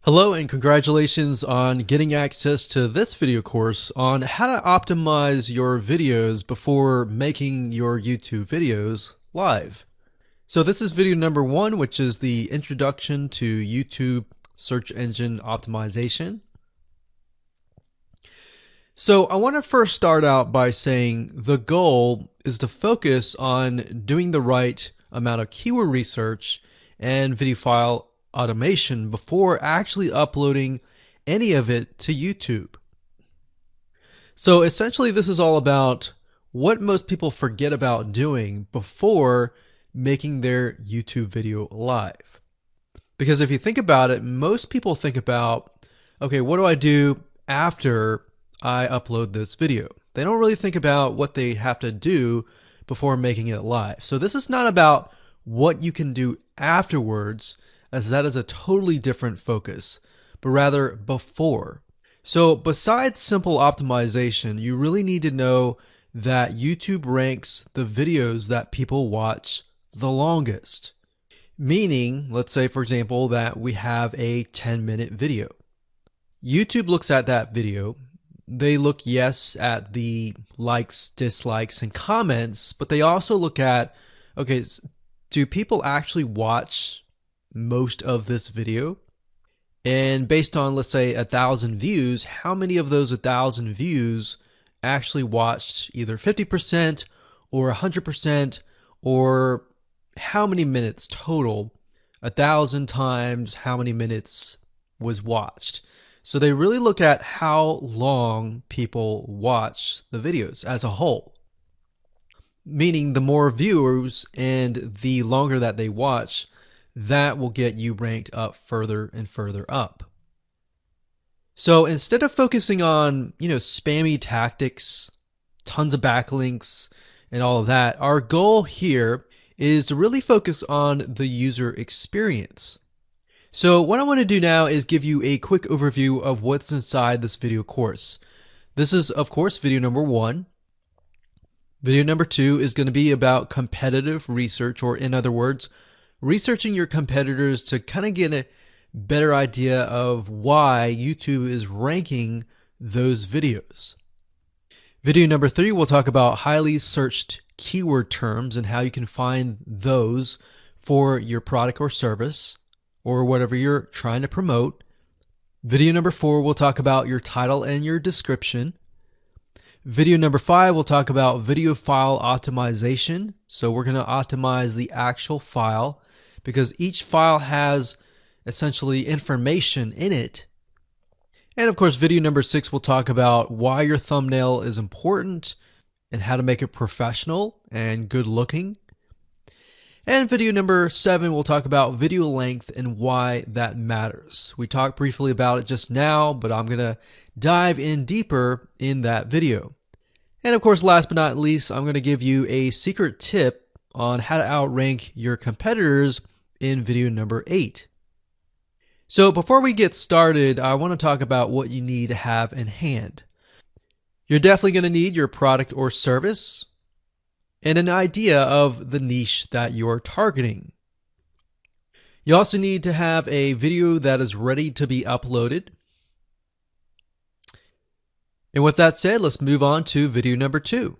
Hello and congratulations on getting access to this video course on how to optimize your videos before making your YouTube videos live. So this is video number 1, which is the introduction to YouTube search engine optimization. So I want to first start out by saying the goal is to focus on doing the right amount of keyword research and video file automation before actually uploading any of it to YouTube. So essentially this is all about what most people forget about doing before making their YouTube video live. Because if you think about it, most people think about, okay, what do I do after I upload this video? They don't really think about what they have to do before making it live. So this is not about what you can do afterwards, as that is a totally different focus, but rather before. So besides simple optimization, you really need to know that YouTube ranks the videos that people watch the longest. Meaning, let's say for example that we have a 10-minute video. YouTube looks at that video. They look, yes, at the likes, dislikes, and comments, but they also look at, okay, do people actually watch most of this video? And based on, let's say, 1,000 views, how many of those 1,000 views actually watched either 50% or 100%, or how many minutes total? 1,000 times how many minutes was watched. So they really look at how long people watch the videos as a whole. Meaning the more viewers and the longer that they watch, that will get you ranked up further and further up. So instead of focusing on, spammy tactics, tons of backlinks, and all of that, our goal here is to really focus on the user experience. So what I want to do now is give you a quick overview of what's inside this video course. This is, of course, video number 1. Video number 2 is going to be about competitive research, or in other words, researching your competitors to kind of get a better idea of why YouTube is ranking those videos. Video number 3, we'll talk about highly searched keyword terms and how you can find those for your product or service or whatever you're trying to promote. Video number 4, we'll talk about your title and your description. Video number 5, we'll talk about video file optimization. So we're going to optimize the actual file because each file has essentially information in it. And of course, video number 6, we'll talk about why your thumbnail is important and how to make it professional and good looking. And video number 7, we'll talk about video length and why that matters. We talked briefly about it just now, but I'm going to dive in deeper in that video. And of course, last but not least, I'm going to give you a secret tip on how to outrank your competitors in video number 8. So before we get started, I want to talk about what you need to have in hand. You're definitely going to need your product or service and an idea of the niche that you're targeting. You also need to have a video that is ready to be uploaded. And with that said, let's move on to video number 2.